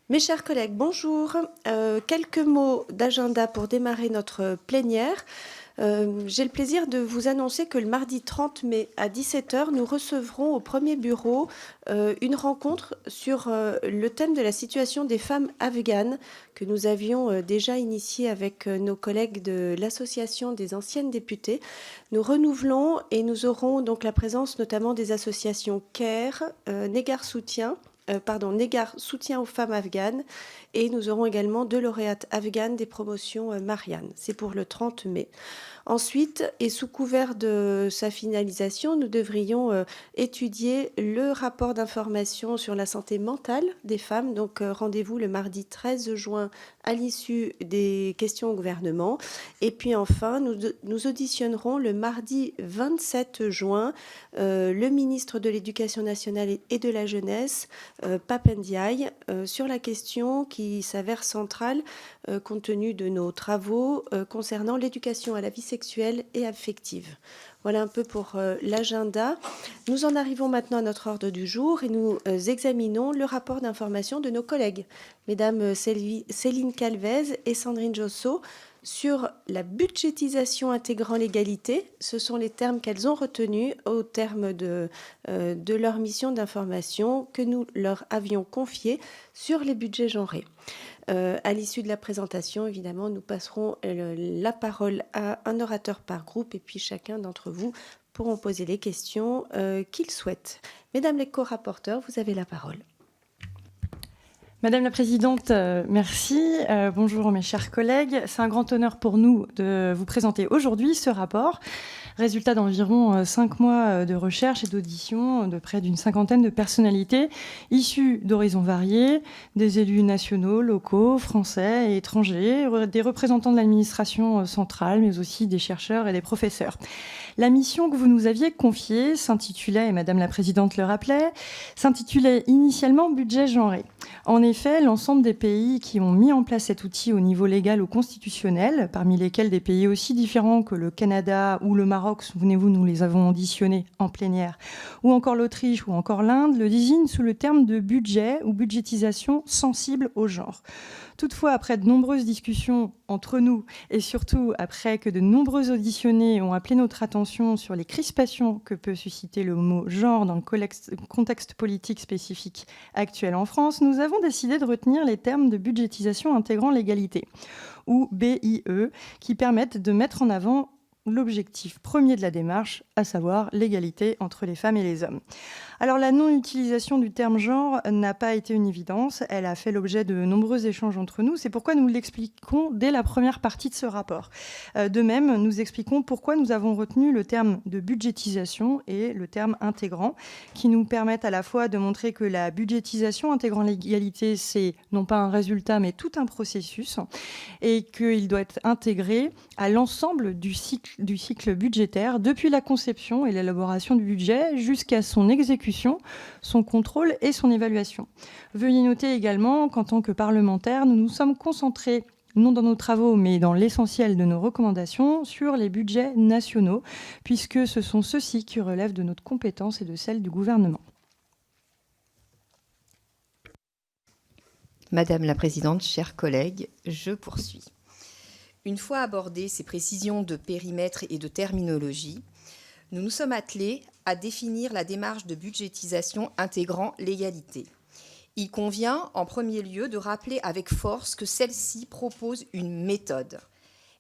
Mes chers collègues, bonjour. Quelques mots d'agenda pour démarrer notre plénière. J'ai le plaisir de vous annoncer que le mardi 30 mai à 17 heures, nous recevrons au premier bureau une rencontre sur le thème de la situation des femmes afghanes que nous avions déjà initié avec nos collègues de l'Association des anciennes députées. Nous renouvelons et nous aurons donc la présence notamment des associations CARE, Négar Soutien, Négar Soutien aux femmes afghanes, et nous aurons également deux lauréates afghanes des promotions Marianne. C'est pour le 30 mai. Ensuite, et sous couvert de sa finalisation, nous devrions étudier le rapport d'information sur la santé mentale des femmes. Donc, rendez-vous le mardi 13 juin à l'issue des questions au gouvernement. Et puis enfin, nous auditionnerons le mardi 27 juin le ministre de l'Éducation nationale et de la jeunesse, Pap Ndiaye, sur la question qui s'avère centrale compte tenu de nos travaux concernant l'éducation à la vie sexuelle et affective. Voilà un peu pour l'agenda. Nous en arrivons maintenant à notre ordre du jour et nous examinons le rapport d'information de nos collègues, mesdames Céline Calvez et Sandrine Josso, sur la budgétisation intégrant l'égalité. Ce sont les termes qu'elles ont retenus au terme de leur mission d'information que nous leur avions confiée sur les budgets genrés. À l'issue de la présentation, évidemment, nous passerons la parole à un orateur par groupe et puis chacun d'entre vous pourront poser les questions qu'ils souhaitent. Mesdames les co-rapporteurs, vous avez la parole. Madame la Présidente, merci. Bonjour mes chers collègues. C'est un grand honneur pour nous de vous présenter aujourd'hui ce rapport, résultat d'environ 5 mois de recherche et d'audition de près d'une cinquantaine de personnalités issues d'horizons variés, des élus nationaux, locaux, français et étrangers, des représentants de l'administration centrale, mais aussi des chercheurs et des professeurs. La mission que vous nous aviez confiée s'intitulait, et Madame la Présidente le rappelait, s'intitulait initialement budget genré. En effet, l'ensemble des pays qui ont mis en place cet outil au niveau légal ou constitutionnel, parmi lesquels des pays aussi différents que le Canada ou le Maroc, souvenez-vous, nous les avons auditionnés en plénière, ou encore l'Autriche ou encore l'Inde, le désignent sous le terme de budget ou budgétisation sensible au genre. Toutefois, après de nombreuses discussions entre nous et surtout après que de nombreux auditionnés ont appelé notre attention sur les crispations que peut susciter le mot genre dans le contexte politique spécifique actuel en France, nous avons décidé de retenir les termes de budgétisation intégrant l'égalité, ou BIE, qui permettent de mettre en avant l'objectif premier de la démarche, à savoir l'égalité entre les femmes et les hommes. Alors la non-utilisation du terme genre n'a pas été une évidence, elle a fait l'objet de nombreux échanges entre nous, c'est pourquoi nous l'expliquons dès la première partie de ce rapport. De même, nous expliquons pourquoi nous avons retenu le terme de budgétisation et le terme intégrant, qui nous permettent à la fois de montrer que la budgétisation intégrant l'égalité, c'est non pas un résultat, mais tout un processus, et qu'il doit être intégré à l'ensemble du cycle budgétaire, depuis la conception et l'élaboration du budget jusqu'à son exécution, son contrôle et son évaluation. Veuillez noter également qu'en tant que parlementaires, nous nous sommes concentrés, non dans nos travaux, mais dans l'essentiel de nos recommandations, sur les budgets nationaux, puisque ce sont ceux-ci qui relèvent de notre compétence et de celle du gouvernement. Madame la Présidente, chers collègues, je poursuis. Une fois abordées ces précisions de périmètre et de terminologie, nous nous sommes attelés à définir la démarche de budgétisation intégrant l'égalité. Il convient en premier lieu de rappeler avec force que celle-ci propose une méthode.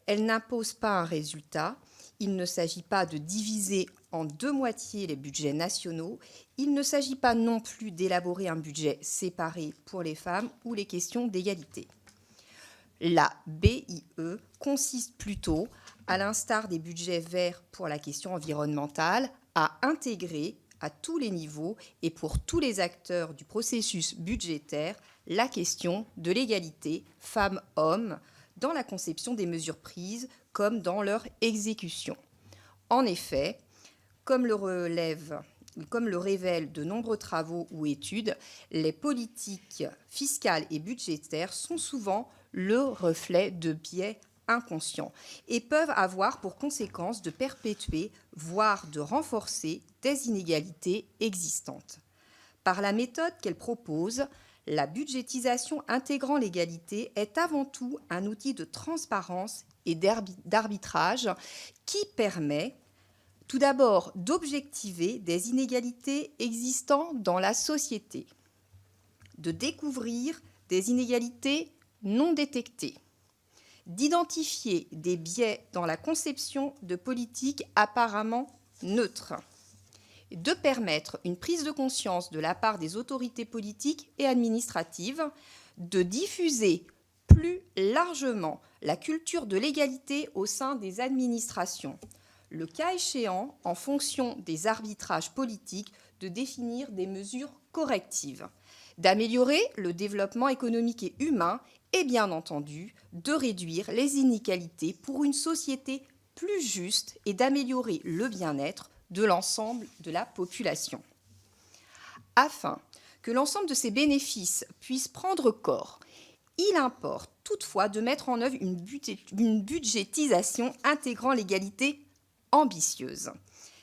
Elle n'impose pas un résultat. Il ne s'agit pas de diviser en deux moitiés les budgets nationaux. Il ne s'agit pas non plus d'élaborer un budget séparé pour les femmes ou les questions d'égalité. La BIE consiste plutôt, à l'instar des budgets verts pour la question environnementale, à intégrer à tous les niveaux et pour tous les acteurs du processus budgétaire la question de l'égalité femmes-hommes dans la conception des mesures prises comme dans leur exécution. En effet, comme le révèlent de nombreux travaux ou études, les politiques fiscales et budgétaires sont souvent le reflet de biais inconscients et peuvent avoir pour conséquence de perpétuer, voire de renforcer des inégalités existantes. Par la méthode qu'elle propose, La budgétisation intégrant l'égalité est avant tout un outil de transparence et d'arbitrage qui permet tout d'abord d'objectiver des inégalités existant dans la société, de découvrir des inégalités non détectées, d'identifier des biais dans la conception de politiques apparemment neutres, de permettre une prise de conscience de la part des autorités politiques et administratives, de diffuser plus largement la culture de l'égalité au sein des administrations, le cas échéant, en fonction des arbitrages politiques, de définir des mesures correctives, d'améliorer le développement économique et humain et bien entendu de réduire les inégalités pour une société plus juste et d'améliorer le bien-être de l'ensemble de la population. Afin que l'ensemble de ces bénéfices puissent prendre corps, il importe toutefois de mettre en œuvre une budgétisation intégrant l'égalité ambitieuse.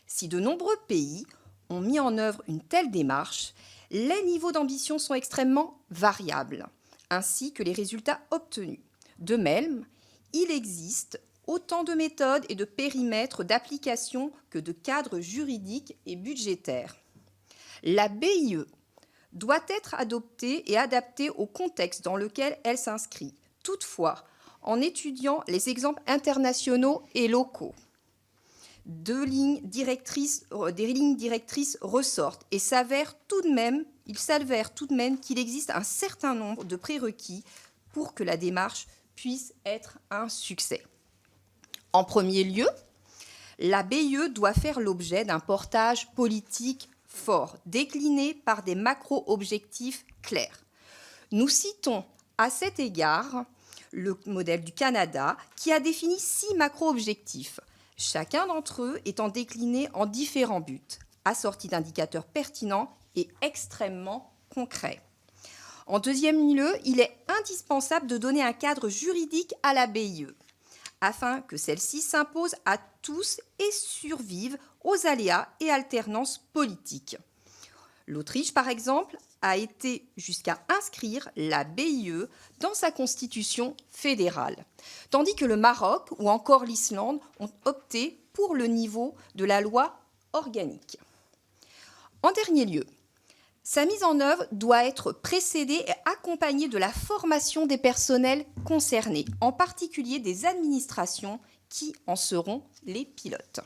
Si de nombreux pays ont mis en œuvre une telle démarche, les niveaux d'ambition sont extrêmement variables, ainsi que les résultats obtenus. De même, il existe autant de méthodes et de périmètres d'application que de cadres juridiques et budgétaires. La BIE doit être adoptée et adaptée au contexte dans lequel elle s'inscrit. Toutefois, en étudiant les exemples internationaux et locaux, des lignes directrices ressortent et il s'avère tout de même qu'il existe un certain nombre de prérequis pour que la démarche puisse être un succès. En premier lieu, la BIE doit faire l'objet d'un portage politique fort, décliné par des macro-objectifs clairs. Nous citons à cet égard le modèle du Canada qui a défini 6 macro-objectifs, chacun d'entre eux étant décliné en différents buts, assortis d'indicateurs pertinents et extrêmement concrets. En deuxième lieu, il est indispensable de donner un cadre juridique à la BIE, afin que celle-ci s'impose à tous et survive aux aléas et alternances politiques. L'Autriche, par exemple, a été jusqu'à inscrire la BIE dans sa constitution fédérale, tandis que le Maroc ou encore l'Islande ont opté pour le niveau de la loi organique. En dernier lieu, sa mise en œuvre doit être précédée et accompagnée de la formation des personnels concernés, en particulier des administrations qui en seront les pilotes.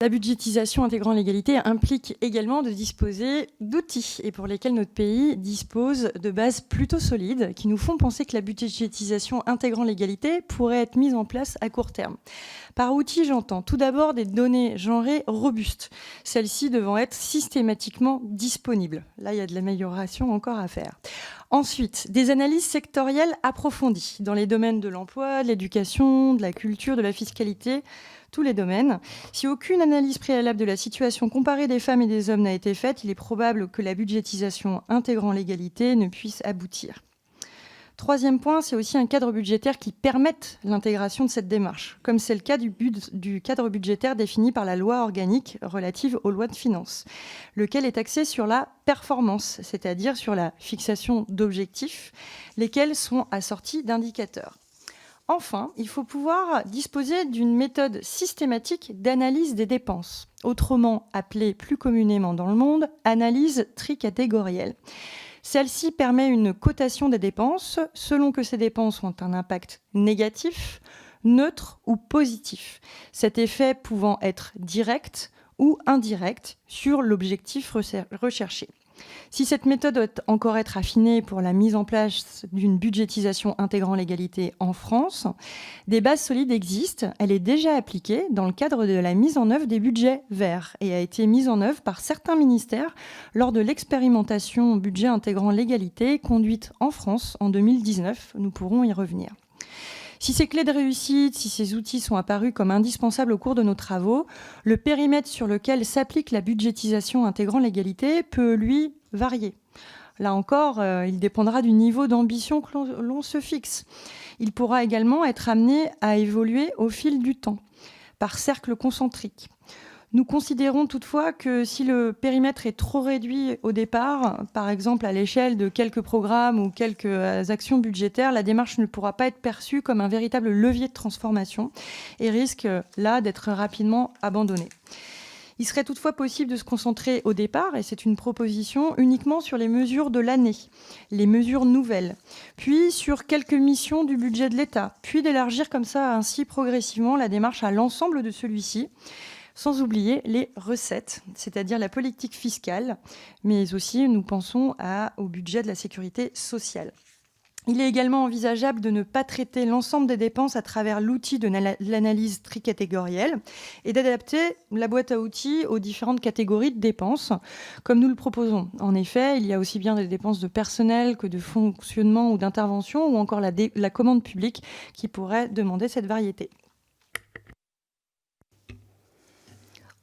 La budgétisation intégrant l'égalité implique également de disposer d'outils et pour lesquels notre pays dispose de bases plutôt solides qui nous font penser que la budgétisation intégrant l'égalité pourrait être mise en place à court terme. Par outils, j'entends tout d'abord des données genrées robustes, celles-ci devant être systématiquement disponibles. Là, il y a de l'amélioration encore à faire. Ensuite, des analyses sectorielles approfondies dans les domaines de l'emploi, de l'éducation, de la culture, de la fiscalité, tous les domaines. Si aucune analyse préalable de la situation comparée des femmes et des hommes n'a été faite, il est probable que la budgétisation intégrant l'égalité ne puisse aboutir. Troisième point, c'est aussi un cadre budgétaire qui permette l'intégration de cette démarche, comme c'est le cas du cadre budgétaire défini par la loi organique relative aux lois de finances, lequel est axé sur la performance, c'est-à-dire sur la fixation d'objectifs, lesquels sont assortis d'indicateurs. Enfin, il faut pouvoir disposer d'une méthode systématique d'analyse des dépenses, autrement appelée plus communément dans le monde, analyse tricatégorielle. Celle-ci permet une cotation des dépenses selon que ces dépenses ont un impact négatif, neutre ou positif, cet effet pouvant être direct ou indirect sur l'objectif recherché. Si cette méthode doit encore être affinée pour la mise en place d'une budgétisation intégrant l'égalité en France, des bases solides existent. Elle est déjà appliquée dans le cadre de la mise en œuvre des budgets verts et a été mise en œuvre par certains ministères lors de l'expérimentation budget intégrant l'égalité conduite en France en 2019. Nous pourrons y revenir. Si ces clés de réussite, si ces outils sont apparus comme indispensables au cours de nos travaux, le périmètre sur lequel s'applique la budgétisation intégrant l'égalité peut, lui, varier. Là encore, il dépendra du niveau d'ambition que l'on se fixe. Il pourra également être amené à évoluer au fil du temps, par cercle concentrique. Nous considérons toutefois que si le périmètre est trop réduit au départ, par exemple à l'échelle de quelques programmes ou quelques actions budgétaires, la démarche ne pourra pas être perçue comme un véritable levier de transformation et risque là d'être rapidement abandonnée. Il serait toutefois possible de se concentrer au départ, et c'est une proposition, uniquement sur les mesures de l'année, les mesures nouvelles, puis sur quelques missions du budget de l'État, puis d'élargir comme ça ainsi progressivement la démarche à l'ensemble de celui-ci, sans oublier les recettes, c'est-à-dire la politique fiscale, mais aussi nous pensons au budget de la sécurité sociale. Il est également envisageable de ne pas traiter l'ensemble des dépenses à travers l'outil de l'analyse tricatégorielle et d'adapter la boîte à outils aux différentes catégories de dépenses, comme nous le proposons. En effet, il y a aussi bien des dépenses de personnel que de fonctionnement ou d'intervention, ou encore la commande publique qui pourrait demander cette variété.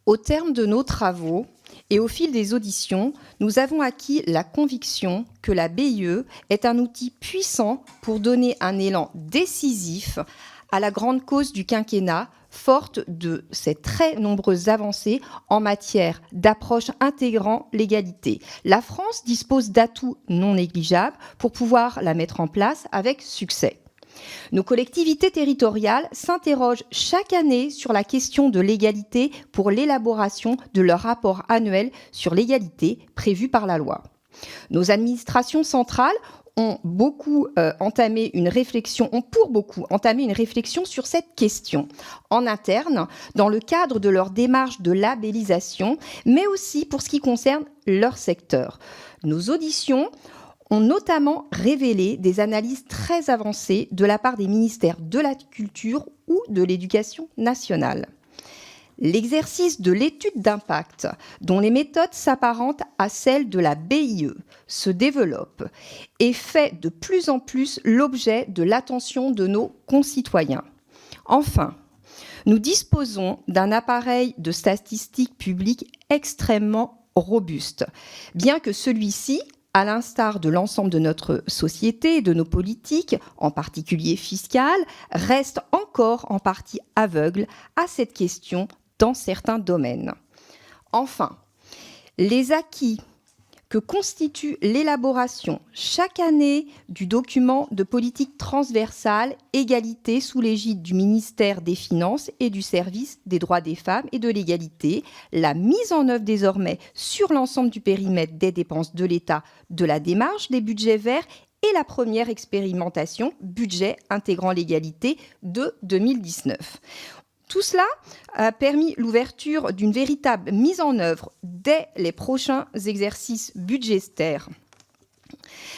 Au terme de nos travaux et au fil des auditions, nous avons acquis la conviction que la BIE est un outil puissant pour donner un élan décisif à la grande cause du quinquennat, forte de ses très nombreuses avancées en matière d'approche intégrant l'égalité. La France dispose d'atouts non négligeables pour pouvoir la mettre en place avec succès. Nos collectivités territoriales s'interrogent chaque année sur la question de l'égalité pour l'élaboration de leur rapport annuel sur l'égalité prévu par la loi. Nos administrations centrales ont pour beaucoup entamé une réflexion sur cette question en interne dans le cadre de leur démarche de labellisation, mais aussi pour ce qui concerne leur secteur. Nos auditions ont notamment révélé des analyses très avancées de la part des ministères de la Culture ou de l'Éducation nationale. L'exercice de l'étude d'impact, dont les méthodes s'apparentent à celles de la BIE, se développe et fait de plus en plus l'objet de l'attention de nos concitoyens. Enfin, nous disposons d'un appareil de statistiques publiques extrêmement robuste, bien que celui-ci, à l'instar de l'ensemble de notre société et de nos politiques, en particulier fiscales, reste encore en partie aveugle à cette question dans certains domaines. Enfin, les acquis que constitue l'élaboration chaque année du document de politique transversale égalité sous l'égide du ministère des Finances et du service des droits des femmes et de l'égalité, la mise en œuvre désormais sur l'ensemble du périmètre des dépenses de l'État de la démarche des budgets verts et la première expérimentation budget intégrant l'égalité de 2019. Tout cela a permis l'ouverture d'une véritable mise en œuvre dès les prochains exercices budgétaires.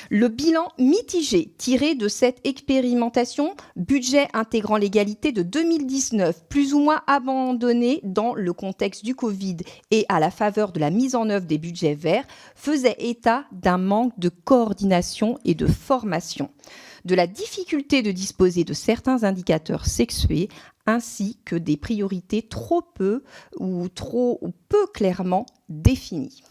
Le bilan mitigé tiré de cette expérimentation budget intégrant l'égalité de 2019, plus ou moins abandonné dans le contexte du Covid et à la faveur de la mise en œuvre des budgets verts, faisait état d'un manque de coordination et de formation, de la difficulté de disposer de certains indicateurs sexués, ainsi que des priorités trop peu clairement définies.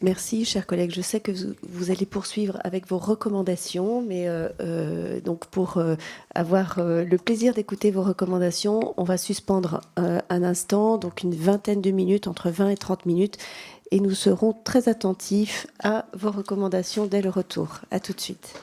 Merci, chers collègues. Je sais que vous allez poursuivre avec vos recommandations, mais donc pour avoir le plaisir d'écouter vos recommandations, on va suspendre un instant, donc une vingtaine de minutes, entre 20 et 30 minutes, et nous serons très attentifs à vos recommandations dès le retour. À tout de suite.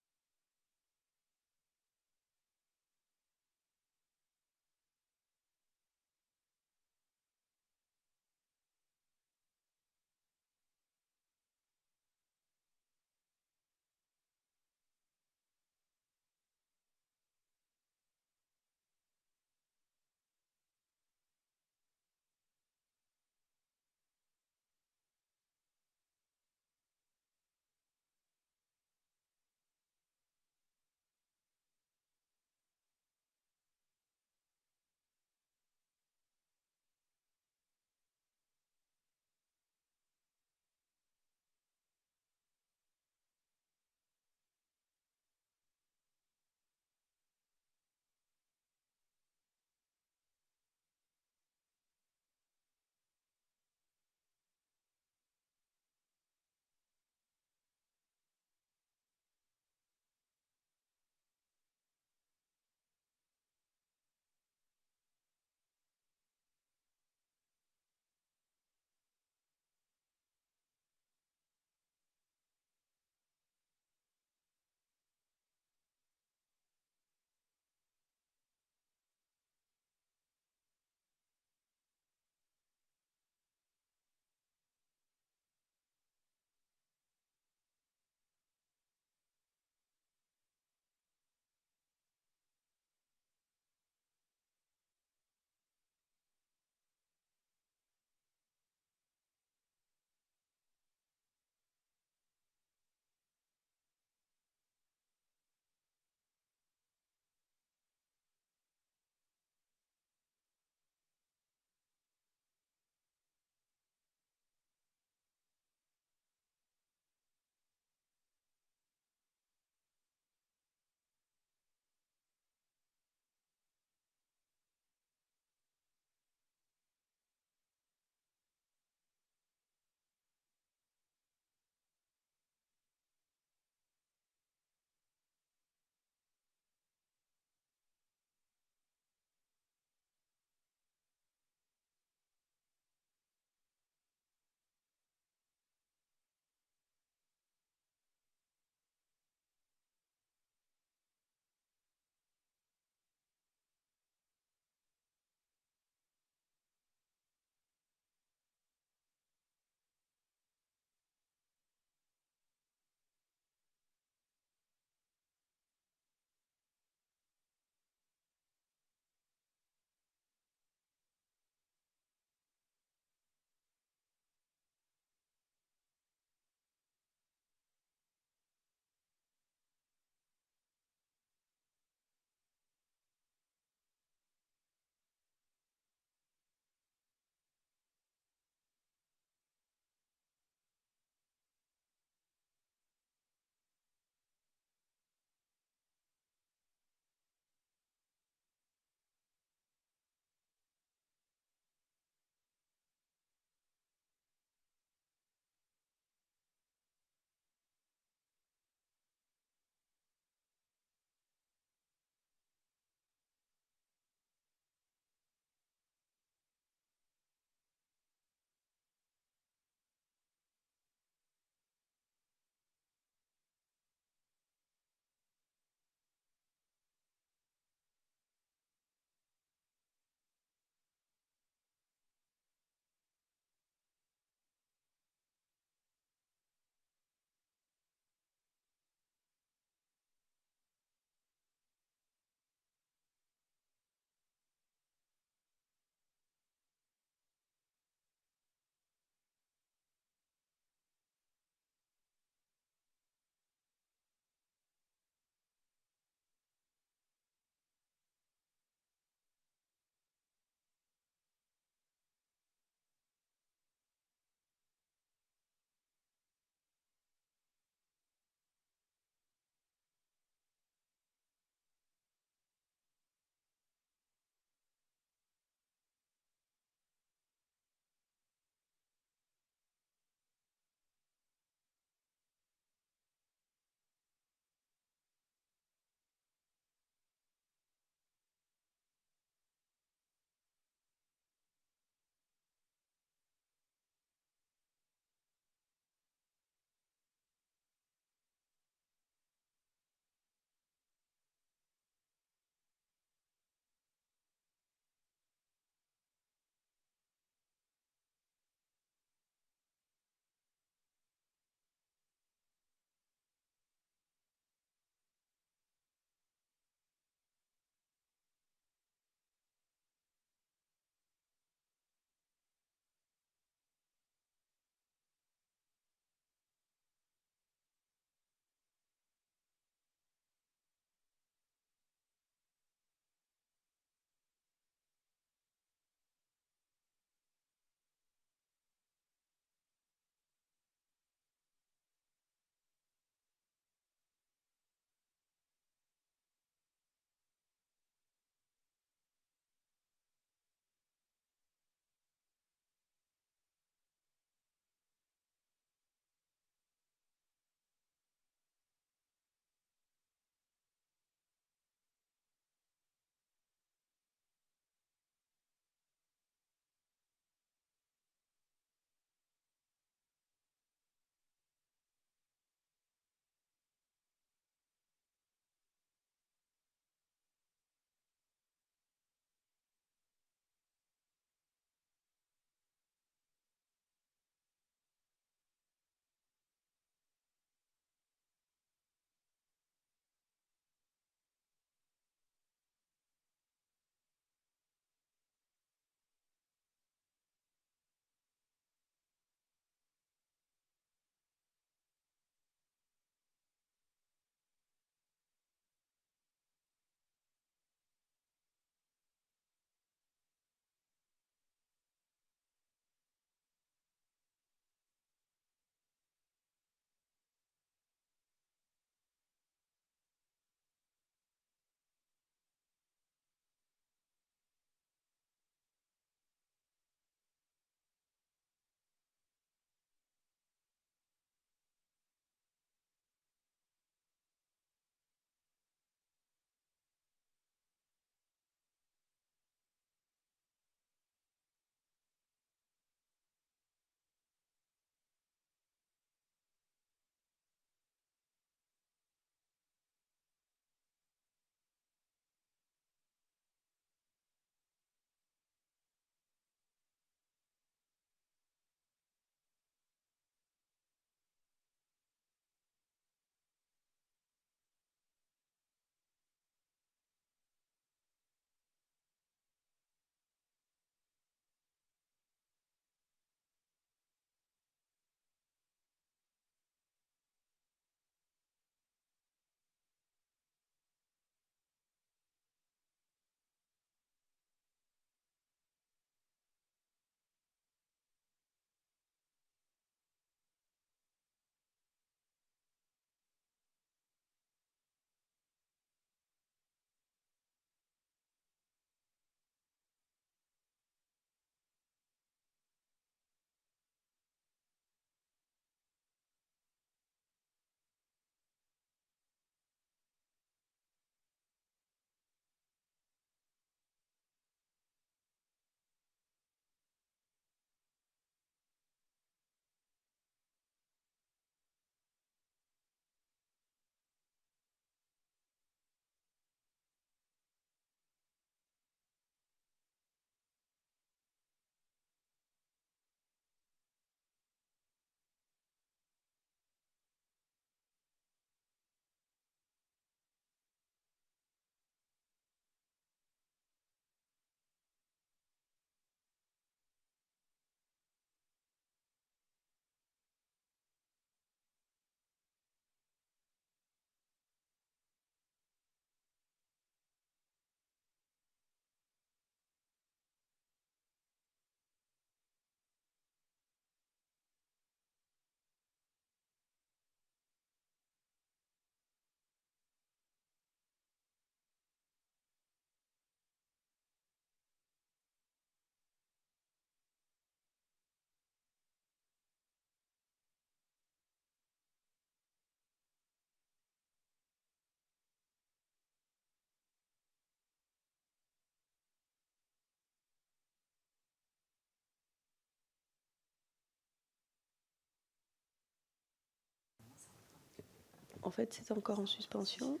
En fait, c'est encore en suspension.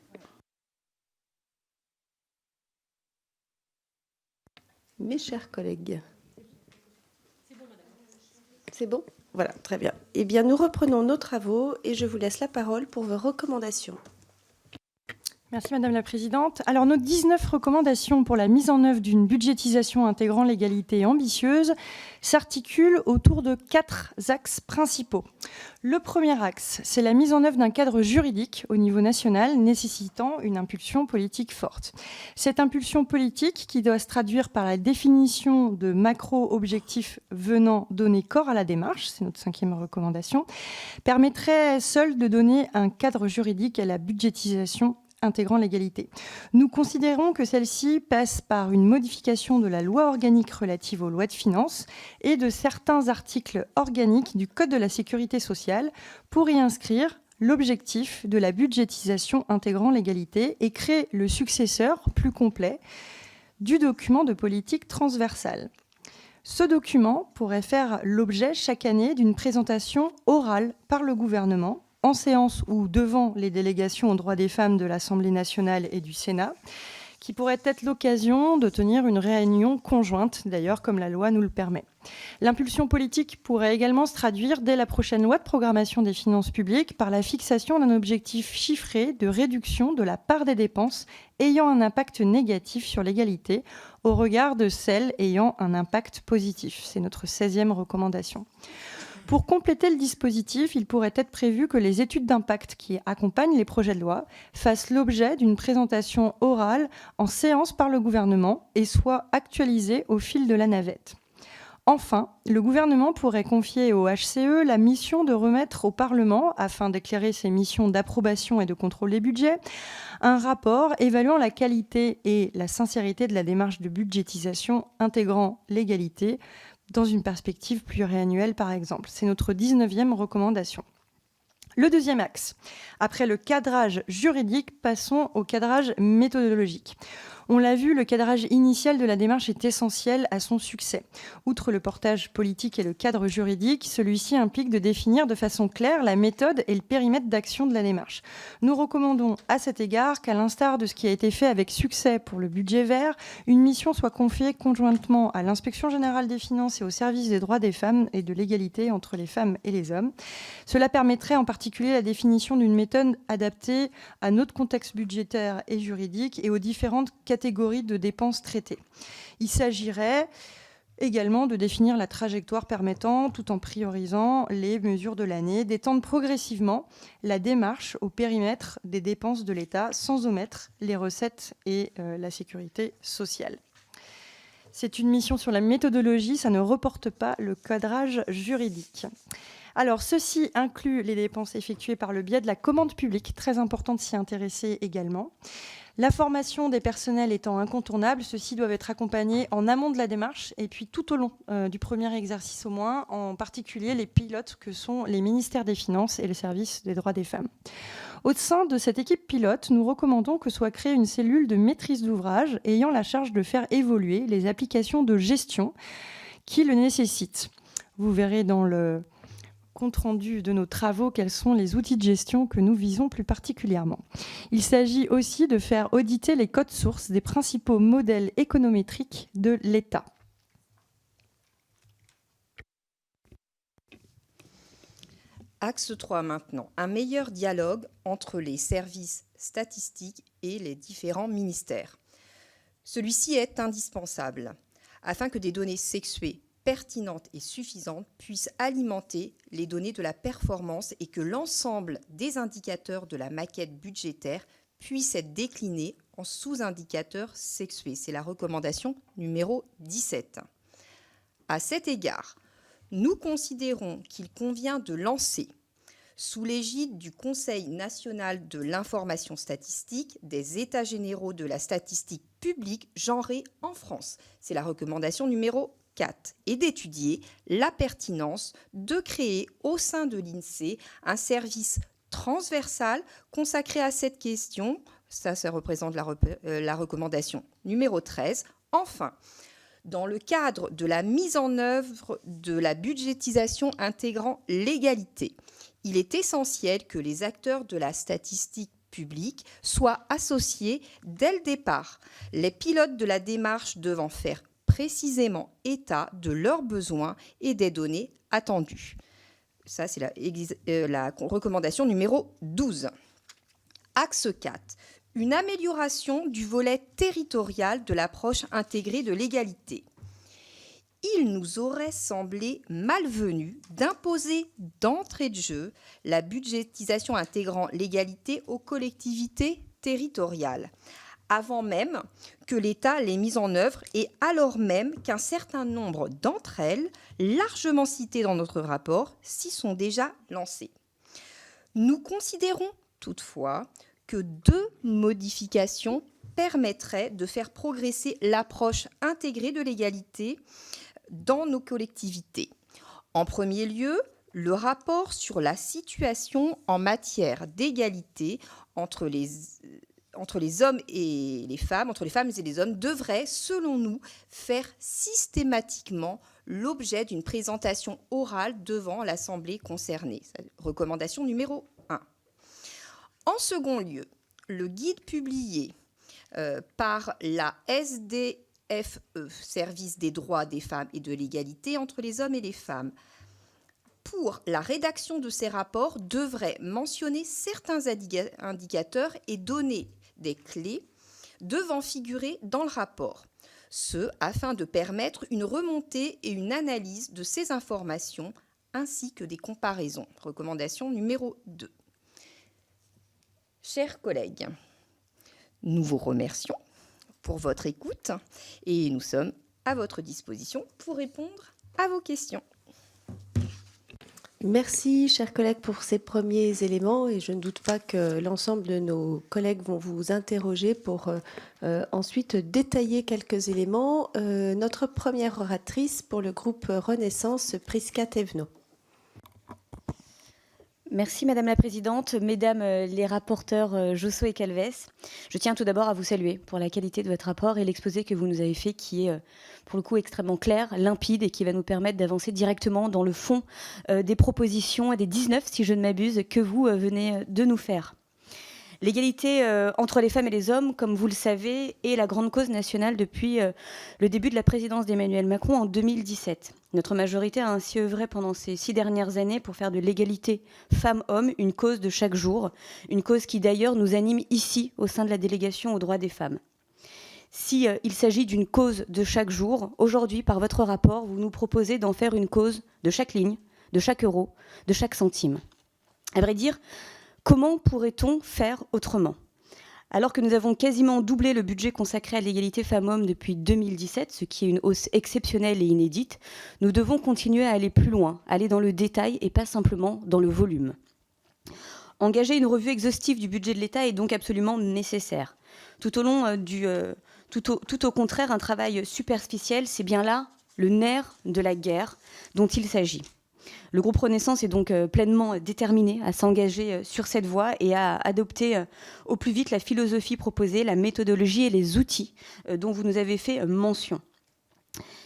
Mes chers collègues. C'est bon ? Voilà, très bien. Eh bien, nous reprenons nos travaux et je vous laisse la parole pour vos recommandations. Merci Madame la Présidente. Alors, nos 19 recommandations pour la mise en œuvre d'une budgétisation intégrant l'égalité ambitieuse s'articulent autour de 4 axes principaux. Le premier axe, c'est la mise en œuvre d'un cadre juridique au niveau national nécessitant une impulsion politique forte. Cette impulsion politique, qui doit se traduire par la définition de macro-objectifs venant donner corps à la démarche, c'est notre 5e recommandation, permettrait seule de donner un cadre juridique à la budgétisation intégrant l'égalité. Nous considérons que celle-ci passe par une modification de la loi organique relative aux lois de finances et de certains articles organiques du Code de la sécurité sociale pour y inscrire l'objectif de la budgétisation intégrant l'égalité et créer le successeur plus complet du document de politique transversale. Ce document pourrait faire l'objet chaque année d'une présentation orale par le gouvernement en séance ou devant les délégations aux droits des femmes de l'Assemblée nationale et du Sénat, qui pourrait être l'occasion de tenir une réunion conjointe, d'ailleurs comme la loi nous le permet. L'impulsion politique pourrait également se traduire dès la prochaine loi de programmation des finances publiques par la fixation d'un objectif chiffré de réduction de la part des dépenses ayant un impact négatif sur l'égalité au regard de celles ayant un impact positif. C'est notre 16e recommandation. Pour compléter le dispositif, il pourrait être prévu que les études d'impact qui accompagnent les projets de loi fassent l'objet d'une présentation orale en séance par le gouvernement et soient actualisées au fil de la navette. Enfin, le gouvernement pourrait confier au HCE la mission de remettre au Parlement, afin d'éclairer ses missions d'approbation et de contrôle des budgets, un rapport évaluant la qualité et la sincérité de la démarche de budgétisation intégrant l'égalité, dans une perspective pluriannuelle, par exemple. C'est notre 19e recommandation. Le deuxième axe. Après le cadrage juridique, passons au cadrage méthodologique. On l'a vu, le cadrage initial de la démarche est essentiel à son succès. Outre le portage politique et le cadre juridique, celui-ci implique de définir de façon claire la méthode et le périmètre d'action de la démarche. Nous recommandons à cet égard qu'à l'instar de ce qui a été fait avec succès pour le budget vert, une mission soit confiée conjointement à l'Inspection générale des finances et au service des droits des femmes et de l'égalité entre les femmes et les hommes. Cela permettrait en particulier la définition d'une méthode adaptée à notre contexte budgétaire et juridique et aux différentes catégories de dépenses traitées. Il s'agirait également de définir la trajectoire permettant, tout en priorisant les mesures de l'année, d'étendre progressivement la démarche au périmètre des dépenses de l'État sans omettre les recettes et la sécurité sociale. C'est une mission sur la méthodologie, ça ne reporte pas le cadrage juridique. Alors, ceci inclut les dépenses effectuées par le biais de la commande publique, très important de s'y intéresser également. La formation des personnels étant incontournable, ceux-ci doivent être accompagnés en amont de la démarche et puis tout au long du premier exercice au moins, en particulier les pilotes que sont les ministères des Finances et le service des droits des femmes. Au sein de cette équipe pilote, nous recommandons que soit créée une cellule de maîtrise d'ouvrage ayant la charge de faire évoluer les applications de gestion qui le nécessitent. Vous verrez dans le compte-rendu de nos travaux quels sont les outils de gestion que nous visons plus particulièrement. Il s'agit aussi de faire auditer les codes sources des principaux modèles économétriques de l'État. Axe 3 maintenant. Un meilleur dialogue entre les services statistiques et les différents ministères. Celui-ci est indispensable afin que des données sexuées pertinentes et suffisantes puissent alimenter les données de la performance et que l'ensemble des indicateurs de la maquette budgétaire puissent être déclinés en sous-indicateurs sexués. C'est la recommandation numéro 17. À cet égard, nous considérons qu'il convient de lancer, sous l'égide du Conseil national de l'information statistique, des états généraux de la statistique publique genrée en France. C'est la recommandation numéro 4, et d'étudier la pertinence de créer au sein de l'INSEE un service transversal consacré à cette question. Ça représente la recommandation numéro 13. Enfin, dans le cadre de la mise en œuvre de la budgétisation intégrant l'égalité, Il est essentiel que les acteurs de la statistique publique soient associés dès le départ, les pilotes de la démarche devant faire précisément état de leurs besoins et des données attendues. Ça, c'est la recommandation numéro 12. Axe 4. Une amélioration du volet territorial de l'approche intégrée de l'égalité. Il nous aurait semblé malvenu d'imposer d'entrée de jeu la budgétisation intégrant l'égalité aux collectivités territoriales, avant même que l'État l'ait mise en œuvre et alors même qu'un certain nombre d'entre elles, largement citées dans notre rapport, s'y sont déjà lancées. Nous considérons toutefois que 2 modifications permettraient de faire progresser l'approche intégrée de l'égalité dans nos collectivités. En premier lieu, le rapport sur la situation en matière d'égalité entre les hommes et les femmes, entre les femmes et les hommes, devrait, selon nous, faire systématiquement l'objet d'une présentation orale devant l'Assemblée concernée. Recommandation numéro 1. En second lieu, le guide publié par la SDFE, Service des droits des femmes et de l'égalité entre les hommes et les femmes, pour la rédaction de ces rapports devrait mentionner certains indicateurs et donner des clés devant figurer dans le rapport, ce afin de permettre une remontée et une analyse de ces informations ainsi que des comparaisons. Recommandation numéro 2. Chers collègues, nous vous remercions pour votre écoute et nous sommes à votre disposition pour répondre à vos questions. Merci, chers collègues, pour ces premiers éléments et je ne doute pas que l'ensemble de nos collègues vont vous interroger pour ensuite détailler quelques éléments. Notre première oratrice pour le groupe Renaissance, Prisca Thévenot. Merci Madame la Présidente, Mesdames les rapporteurs Josso et Calvez. Je tiens tout d'abord à vous saluer pour la qualité de votre rapport et l'exposé que vous nous avez fait qui est pour le coup extrêmement clair, limpide et qui va nous permettre d'avancer directement dans le fond des propositions, des 19 si je ne m'abuse, que vous venez de nous faire. L'égalité entre les femmes et les hommes, comme vous le savez, est la grande cause nationale depuis le début de la présidence d'Emmanuel Macron en 2017. Notre majorité a ainsi œuvré pendant ces 6 dernières années pour faire de l'égalité femmes-hommes une cause de chaque jour, une cause qui d'ailleurs nous anime ici au sein de la délégation aux droits des femmes. Si il s'agit d'une cause de chaque jour, aujourd'hui, par votre rapport, vous nous proposez d'en faire une cause de chaque ligne, de chaque euro, de chaque centime. À vrai dire, comment pourrait-on faire autrement ? Alors que nous avons quasiment doublé le budget consacré à l'égalité femmes-hommes depuis 2017, ce qui est une hausse exceptionnelle et inédite, nous devons continuer à aller plus loin, aller dans le détail et pas simplement dans le volume. Engager une revue exhaustive du budget de l'État est donc absolument nécessaire. Tout au contraire, un travail superficiel, c'est bien là le nerf de la guerre dont il s'agit. Le groupe Renaissance est donc pleinement déterminé à s'engager sur cette voie et à adopter au plus vite la philosophie proposée, la méthodologie et les outils dont vous nous avez fait mention.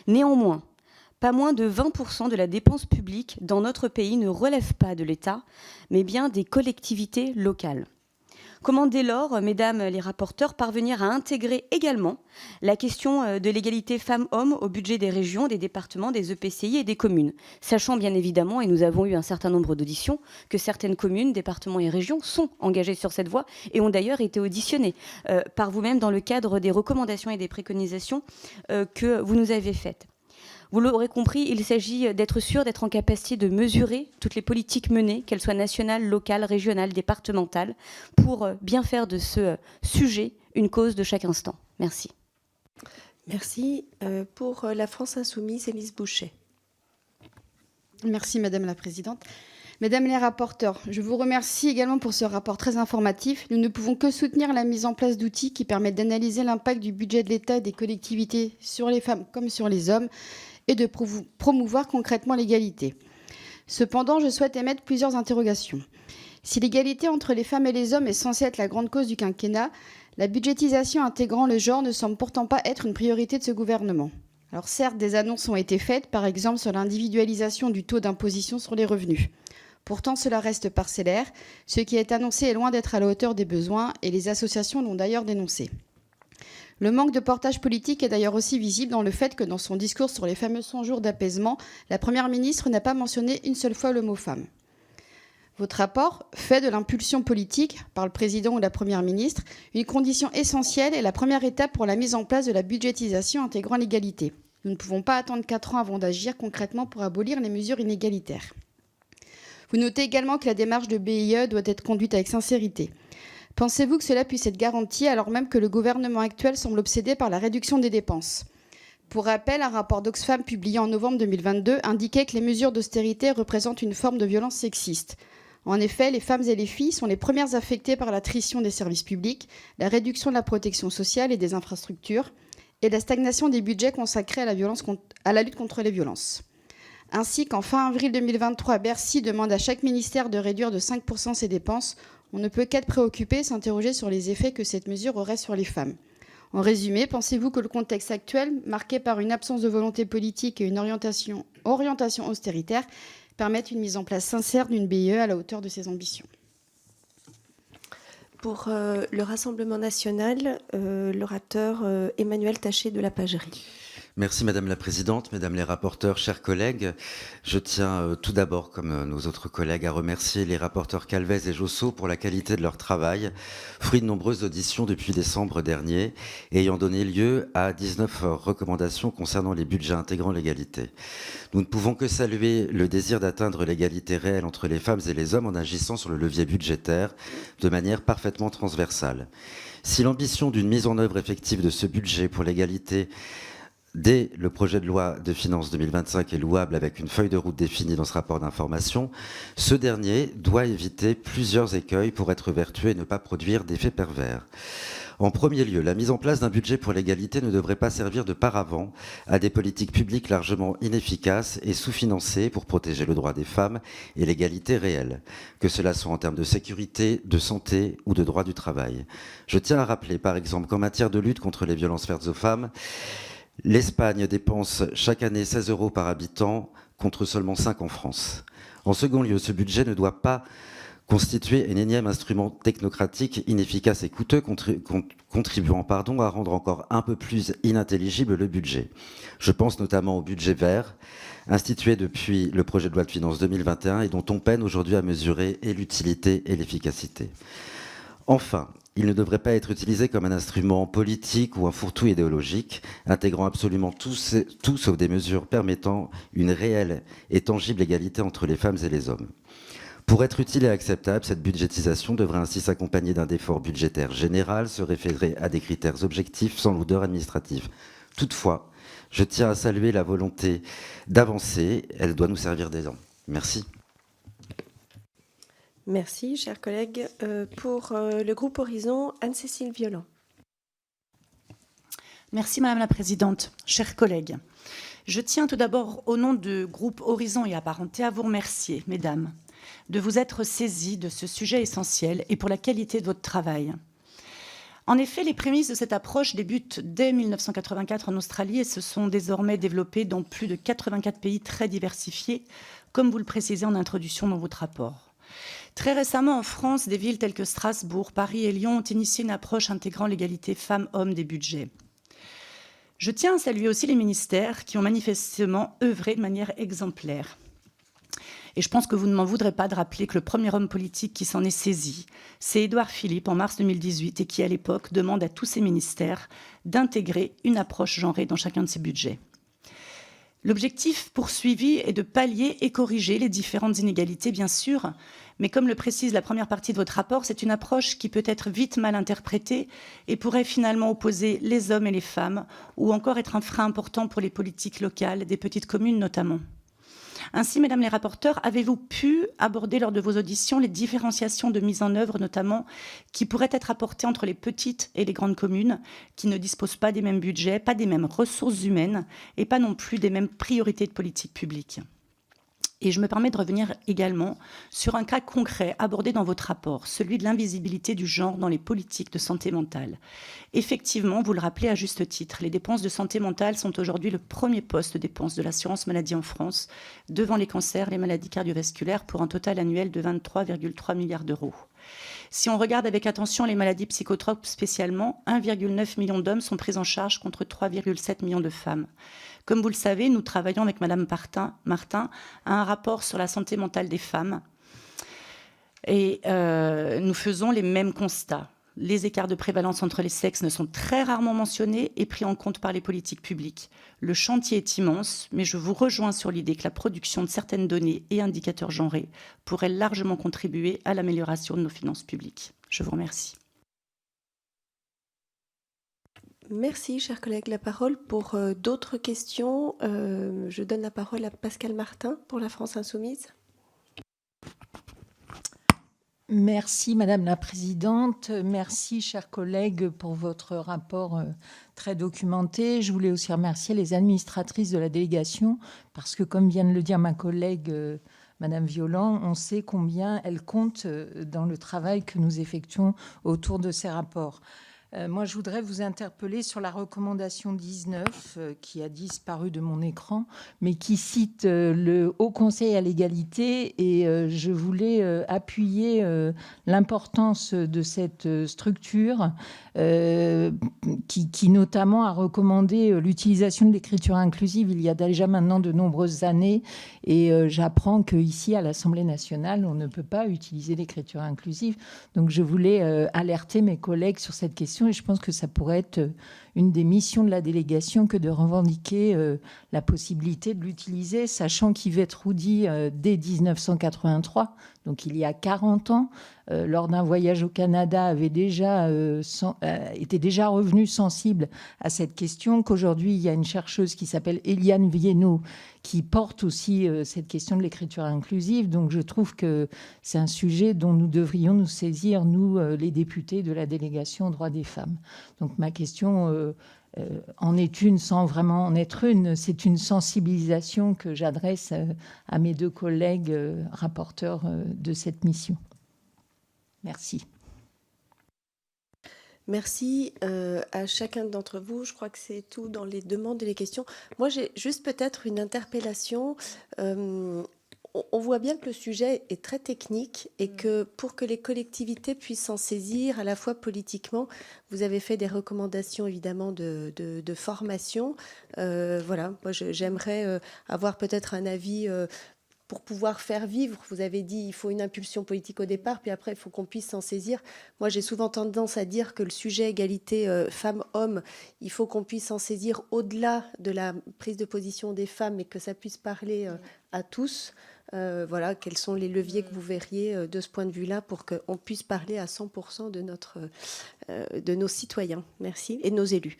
Néanmoins, pas moins de 20% de la dépense publique dans notre pays ne relève pas de l'État, mais bien des collectivités locales. Comment dès lors, mesdames les rapporteurs, parvenir à intégrer également la question de l'égalité femmes-hommes au budget des régions, des départements, des EPCI et des communes, sachant bien évidemment, et nous avons eu un certain nombre d'auditions, que certaines communes, départements et régions sont engagées sur cette voie et ont d'ailleurs été auditionnées par vous-même dans le cadre des recommandations et des préconisations que vous nous avez faites. Vous l'aurez compris, il s'agit d'être sûr d'être en capacité de mesurer toutes les politiques menées, qu'elles soient nationales, locales, régionales, départementales, pour bien faire de ce sujet une cause de chaque instant. Merci. Merci. Pour la France Insoumise, Élise Bouchet. Merci Madame la Présidente. Mesdames les rapporteurs, je vous remercie également pour ce rapport très informatif. Nous ne pouvons que soutenir la mise en place d'outils qui permettent d'analyser l'impact du budget de l'État et des collectivités sur les femmes comme sur les hommes et de promouvoir concrètement l'égalité. Cependant, je souhaite émettre plusieurs interrogations. Si l'égalité entre les femmes et les hommes est censée être la grande cause du quinquennat, la budgétisation intégrant le genre ne semble pourtant pas être une priorité de ce gouvernement. Alors certes, des annonces ont été faites, par exemple sur l'individualisation du taux d'imposition sur les revenus. Pourtant, cela reste parcellaire. Ce qui est annoncé est loin d'être à la hauteur des besoins et les associations l'ont d'ailleurs dénoncé. Le manque de portage politique est d'ailleurs aussi visible dans le fait que dans son discours sur les fameux 100 jours d'apaisement, la Première ministre n'a pas mentionné une seule fois le mot femme. Votre rapport fait de l'impulsion politique par le président ou la Première ministre une condition essentielle et la première étape pour la mise en place de la budgétisation intégrant l'égalité. Nous ne pouvons pas attendre 4 ans avant d'agir concrètement pour abolir les mesures inégalitaires. Vous notez également que la démarche de BIE doit être conduite avec sincérité. Pensez-vous que cela puisse être garanti alors même que le gouvernement actuel semble obsédé par la réduction des dépenses ? Pour rappel, un rapport d'Oxfam publié en novembre 2022 indiquait que les mesures d'austérité représentent une forme de violence sexiste. En effet, les femmes et les filles sont les premières affectées par l'attrition des services publics, la réduction de la protection sociale et des infrastructures, et la stagnation des budgets consacrés à la lutte contre les violences. Ainsi qu'en fin avril 2023, Bercy demande à chaque ministère de réduire de 5% ses dépenses, on ne peut qu'être préoccupé et s'interroger sur les effets que cette mesure aurait sur les femmes. En résumé, pensez-vous que le contexte actuel, marqué par une absence de volonté politique et une orientation austéritaire, permette une mise en place sincère d'une BIE à la hauteur de ses ambitions ? Pour le Rassemblement national, l'orateur Emmanuel Taché de la Pagerie. Merci Madame la Présidente, Mesdames les rapporteurs, chers collègues. Je tiens tout d'abord, comme nos autres collègues, à remercier les rapporteurs Calvez et Josso pour la qualité de leur travail, fruit de nombreuses auditions depuis décembre dernier, ayant donné lieu à 19 recommandations concernant les budgets intégrant l'égalité. Nous ne pouvons que saluer le désir d'atteindre l'égalité réelle entre les femmes et les hommes en agissant sur le levier budgétaire de manière parfaitement transversale. Si l'ambition d'une mise en œuvre effective de ce budget pour l'égalité dès le projet de loi de finances 2025 est louable avec une feuille de route définie dans ce rapport d'information, ce dernier doit éviter plusieurs écueils pour être vertueux et ne pas produire d'effets pervers. En premier lieu, la mise en place d'un budget pour l'égalité ne devrait pas servir de paravent à des politiques publiques largement inefficaces et sous-financées pour protéger le droit des femmes et l'égalité réelle, que cela soit en termes de sécurité, de santé ou de droit du travail. Je tiens à rappeler, par exemple, qu'en matière de lutte contre les violences faites aux femmes, l'Espagne dépense chaque année 16 € par habitant contre seulement 5 en France. En second lieu, ce budget ne doit pas constituer un énième instrument technocratique inefficace et coûteux contribuant à rendre encore un peu plus inintelligible le budget. Je pense notamment au budget vert, institué depuis le projet de loi de finances 2021 et dont on peine aujourd'hui à mesurer et l'utilité et l'efficacité. Enfin, il ne devrait pas être utilisé comme un instrument politique ou un fourre-tout idéologique, intégrant absolument tout sauf des mesures permettant une réelle et tangible égalité entre les femmes et les hommes. Pour être utile et acceptable, cette budgétisation devrait ainsi s'accompagner d'un effort budgétaire général, se référer à des critères objectifs sans lourdeur administrative. Toutefois, je tiens à saluer la volonté d'avancer, elle doit nous servir d'exemple. Merci. Merci, chers collègues. Pour le groupe Horizon, Anne-Cécile Violent. Merci Madame la Présidente. Chers collègues, je tiens tout d'abord au nom du groupe Horizon et Apparentés à vous remercier, mesdames, de vous être saisies de ce sujet essentiel et pour la qualité de votre travail. En effet, les prémices de cette approche débutent dès 1984 en Australie et se sont désormais développées dans plus de 84 pays très diversifiés, comme vous le précisez en introduction dans votre rapport. Très récemment, en France, des villes telles que Strasbourg, Paris et Lyon ont initié une approche intégrant l'égalité femmes-hommes des budgets. Je tiens à saluer aussi les ministères qui ont manifestement œuvré de manière exemplaire. Et je pense que vous ne m'en voudrez pas de rappeler que le premier homme politique qui s'en est saisi, c'est Édouard Philippe en mars 2018 et qui, à l'époque, demande à tous ses ministères d'intégrer une approche genrée dans chacun de ses budgets. L'objectif poursuivi est de pallier et corriger les différentes inégalités, bien sûr, mais comme le précise la première partie de votre rapport, c'est une approche qui peut être vite mal interprétée et pourrait finalement opposer les hommes et les femmes, ou encore être un frein important pour les politiques locales, des petites communes notamment. Ainsi, mesdames les rapporteurs, avez-vous pu aborder lors de vos auditions les différenciations de mise en œuvre, notamment, qui pourraient être apportées entre les petites et les grandes communes, qui ne disposent pas des mêmes budgets, pas des mêmes ressources humaines et pas non plus des mêmes priorités de politique publique ? Et je me permets de revenir également sur un cas concret abordé dans votre rapport, celui de l'invisibilité du genre dans les politiques de santé mentale. Effectivement, vous le rappelez à juste titre, les dépenses de santé mentale sont aujourd'hui le premier poste de dépenses de l'assurance maladie en France, devant les cancers, les maladies cardiovasculaires, pour un total annuel de 23,3 milliards d'euros. Si on regarde avec attention les maladies psychotropes spécialement, 1,9 million d'hommes sont pris en charge contre 3,7 millions de femmes. Comme vous le savez, nous travaillons avec Madame Martin à un rapport sur la santé mentale des femmes et nous faisons les mêmes constats. Les écarts de prévalence entre les sexes ne sont très rarement mentionnés et pris en compte par les politiques publiques. Le chantier est immense, mais je vous rejoins sur l'idée que la production de certaines données et indicateurs genrés pourrait largement contribuer à l'amélioration de nos finances publiques. Je vous remercie. Merci, chers collègues. La parole pour d'autres questions. Je donne la parole à Pascal Martin pour la France Insoumise. Merci, Madame la Présidente. Merci, chers collègues, pour votre rapport très documenté. Je voulais aussi remercier les administratrices de la délégation parce que, comme vient de le dire ma collègue Madame Violent, on sait combien elles comptent dans le travail que nous effectuons autour de ces rapports. Moi, je voudrais vous interpeller sur la recommandation 19 qui a disparu de mon écran, mais qui cite le Haut Conseil à l'égalité. Et je voulais appuyer l'importance de cette structure qui notamment a recommandé l'utilisation de l'écriture inclusive il y a déjà maintenant de nombreuses années. Et j'apprends qu'ici, à l'Assemblée nationale, on ne peut pas utiliser l'écriture inclusive. Donc, je voulais alerter mes collègues sur cette question. Et je pense que ça pourrait être une des missions de la délégation que de revendiquer la possibilité de l'utiliser, sachant qu'Yvette Roudy, dès 1983, donc il y a 40 ans, lors d'un voyage au Canada, était déjà revenue sensible à cette question, qu'aujourd'hui, il y a une chercheuse qui s'appelle Eliane Viennot qui porte aussi cette question de l'écriture inclusive. Donc je trouve que c'est un sujet dont nous devrions nous saisir, nous, les députés de la délégation aux droits des femmes. Donc ma question en est une sans vraiment en être une. C'est une sensibilisation que j'adresse à mes deux collègues rapporteurs de cette mission. Merci. Merci à chacun d'entre vous. Je crois que c'est tout dans les demandes et les questions. Moi, j'ai juste peut-être une interpellation. On voit bien que le sujet est très technique et que pour que les collectivités puissent s'en saisir, à la fois politiquement, vous avez fait des recommandations évidemment de formation. Voilà, moi j'aimerais avoir peut-être un avis pour pouvoir faire vivre. Vous avez dit il faut une impulsion politique au départ, puis après il faut qu'on puisse s'en saisir. Moi j'ai souvent tendance à dire que le sujet égalité femmes-hommes, il faut qu'on puisse s'en saisir au-delà de la prise de position des femmes et que ça puisse parler à tous. Voilà, quels sont les leviers que vous verriez de ce point de vue-là pour qu'on puisse parler à 100% de nos citoyens. Merci. Et de nos élus.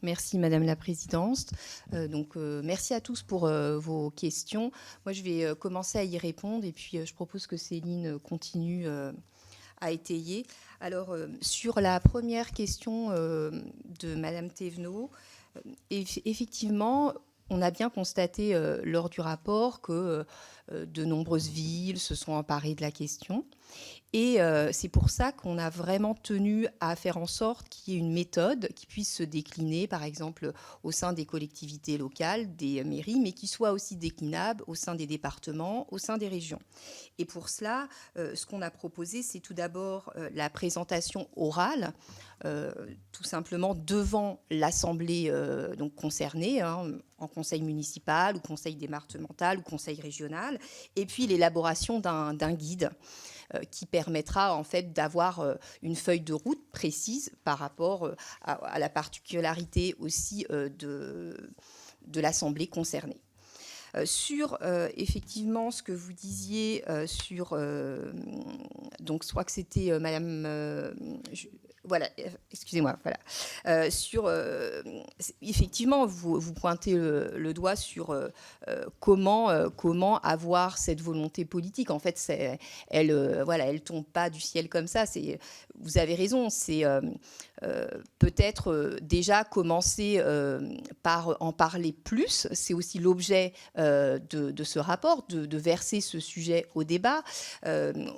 Merci Madame la Présidente. Merci à tous pour vos questions. Moi, je vais commencer à y répondre et puis je propose que Céline continue à étayer. Alors, sur la première question de Madame Thévenot, effectivement, on a bien constaté lors du rapport que de nombreuses villes se sont emparées de la question. Et c'est pour ça qu'on a vraiment tenu à faire en sorte qu'il y ait une méthode qui puisse se décliner, par exemple, au sein des collectivités locales, des mairies, mais qui soit aussi déclinable au sein des départements, au sein des régions. Et pour cela, ce qu'on a proposé, c'est tout d'abord la présentation orale, tout simplement devant l'Assemblée donc concernée, en conseil municipal ou conseil départemental ou conseil régional, et puis l'élaboration d'un guide qui permettra en fait d'avoir une feuille de route précise par rapport à la particularité aussi de l'Assemblée concernée. Sur effectivement ce que vous disiez sur donc je crois que c'était Madame voilà, excusez-moi, voilà. Effectivement, vous pointez le doigt sur comment avoir cette volonté politique. En fait, elle tombe pas du ciel comme ça. Vous avez raison, c'est peut-être déjà commencer par en parler plus. C'est aussi l'objet de ce rapport, de verser ce sujet au débat.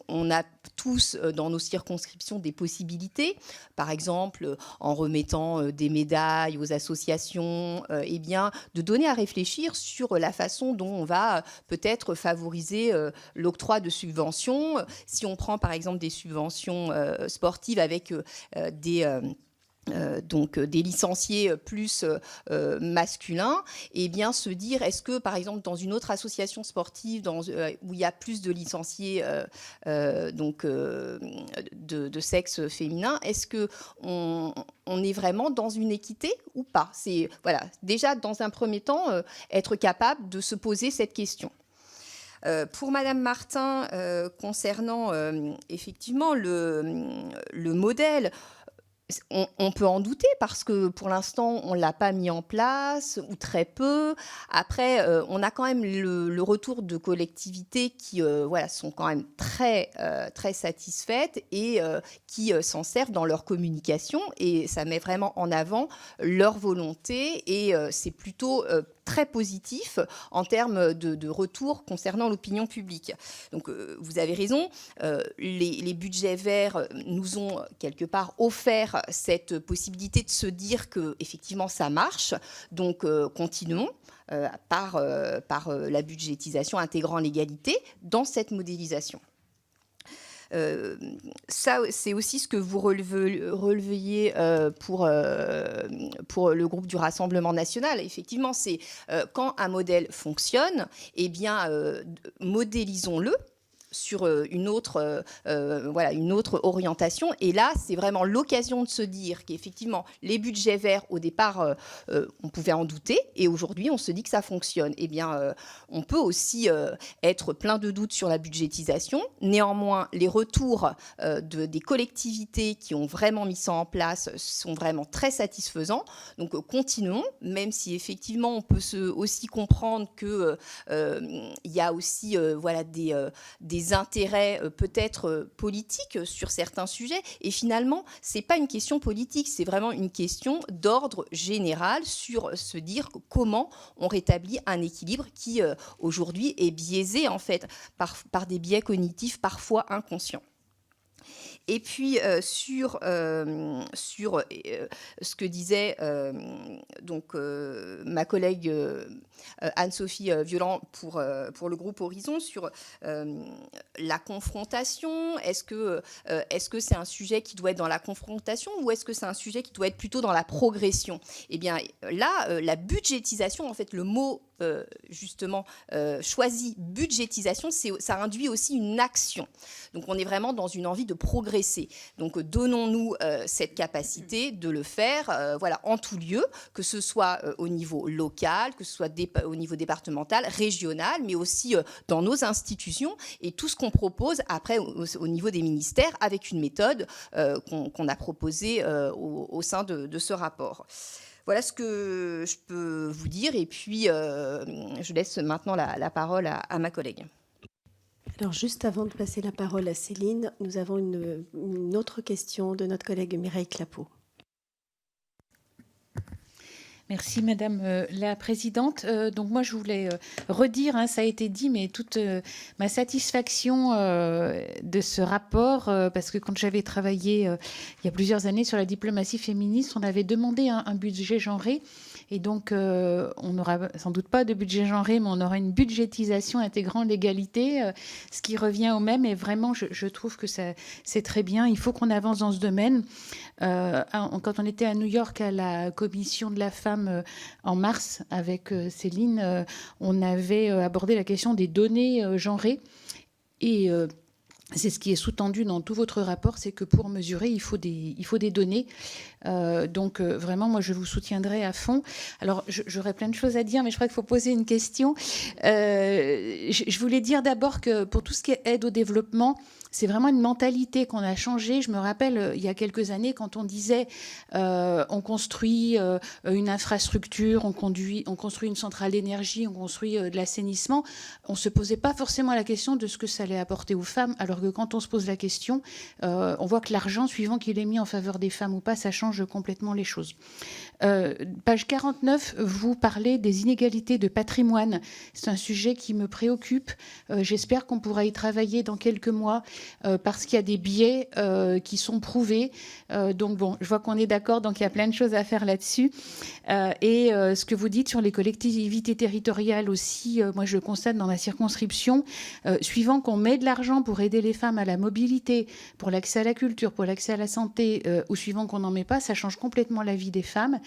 On a tous dans nos circonscriptions des possibilités, par exemple en remettant des médailles aux associations, de donner à réfléchir sur la façon dont on va peut-être favoriser l'octroi de subventions. Si on prend par exemple des subventions sportives avec des licenciés plus masculins, se dire est-ce que par exemple dans une autre association sportive où il y a plus de licenciés de sexe féminin, est-ce que on est vraiment dans une équité ou pas? C'est déjà dans un premier temps être capable de se poser cette question. Pour Madame Martin, concernant effectivement le modèle, on peut en douter parce que pour l'instant, on ne l'a pas mis en place ou très peu. Après, on a quand même le retour de collectivités qui sont quand même très, très satisfaites et qui s'en servent dans leur communication. Et ça met vraiment en avant leur volonté et c'est plutôt très positif en termes de retour concernant l'opinion publique. Donc, vous avez raison, les budgets verts nous ont quelque part offert cette possibilité de se dire que effectivement ça marche. Donc, continuons par la budgétisation intégrant l'égalité dans cette modélisation. Ça, c'est aussi ce que vous releviez pour le groupe du Rassemblement national. Effectivement, c'est quand un modèle fonctionne, modélisons-le sur une autre orientation. Et là, c'est vraiment l'occasion de se dire qu'effectivement, les budgets verts, au départ, on pouvait en douter. Et aujourd'hui, on se dit que ça fonctionne. On peut aussi être plein de doutes sur la budgétisation. Néanmoins, les retours des collectivités qui ont vraiment mis ça en place sont vraiment très satisfaisants. Donc, continuons, même si effectivement, on peut aussi comprendre qu'il y a aussi des intérêts peut-être politiques sur certains sujets. Et finalement, ce n'est pas une question politique, c'est vraiment une question d'ordre général sur se dire comment on rétablit un équilibre qui, aujourd'hui, est biaisé, en fait, par des biais cognitifs parfois inconscients. Et puis, sur ce que disait ma collègue Anne-Sophie Violent pour le groupe Horizon, sur la confrontation, est-ce que c'est un sujet qui doit être dans la confrontation ou est-ce que c'est un sujet qui doit être plutôt dans la progression? Eh bien, là, la budgétisation, en fait, le mot justement choisi, budgétisation, ça induit aussi une action. Donc, on est vraiment dans une envie de progresser. Donc, donnons-nous cette capacité de le faire en tout lieu, que ce soit au niveau local, que ce soit au niveau départemental, régional, mais aussi dans nos institutions et tout ce qu'on propose après au niveau des ministères avec une méthode qu'on a proposée au sein de ce rapport. Voilà ce que je peux vous dire et puis je laisse maintenant la parole à ma collègue. Alors, juste avant de passer la parole à Céline, nous avons une autre question de notre collègue Mireille Clapeau. Merci Madame la Présidente. Donc moi je voulais redire, ça a été dit, mais toute ma satisfaction de ce rapport, parce que quand j'avais travaillé il y a plusieurs années sur la diplomatie féministe, on avait demandé un budget genré. Et donc, on n'aura sans doute pas de budget genré, mais on aura une budgétisation intégrant l'égalité, ce qui revient au même. Et vraiment, je trouve que c'est très bien. Il faut qu'on avance dans ce domaine. Quand on était à New York à la Commission de la femme en mars avec Céline, on avait abordé la question des données genrées. Et c'est ce qui est sous-tendu dans tout votre rapport, c'est que pour mesurer, il faut des données. Donc vraiment, moi, je vous soutiendrai à fond. Alors, j'aurais plein de choses à dire, mais je crois qu'il faut poser une question. Je voulais dire d'abord que pour tout ce qui est aide au développement, c'est vraiment une mentalité qu'on a changée. Je me rappelle, il y a quelques années, quand on disait on construit une infrastructure, on construit une centrale d'énergie, on construit de l'assainissement, on ne se posait pas forcément la question de ce que ça allait apporter aux femmes, alors que quand on se pose la question, on voit que l'argent, suivant qu'il est mis en faveur des femmes ou pas, ça change complètement les choses. Page 49, vous parlez des inégalités de patrimoine. C'est un sujet qui me préoccupe. J'espère qu'on pourra y travailler dans quelques mois parce qu'il y a des biais qui sont prouvés. Donc bon, je vois qu'on est d'accord, donc il y a plein de choses à faire là-dessus. Et ce que vous dites sur les collectivités territoriales aussi, moi je le constate dans ma circonscription, suivant qu'on met de l'argent pour aider les femmes à la mobilité, pour l'accès à la culture, pour l'accès à la santé, ou suivant qu'on n'en met pas, ça change complètement la vie des femmes.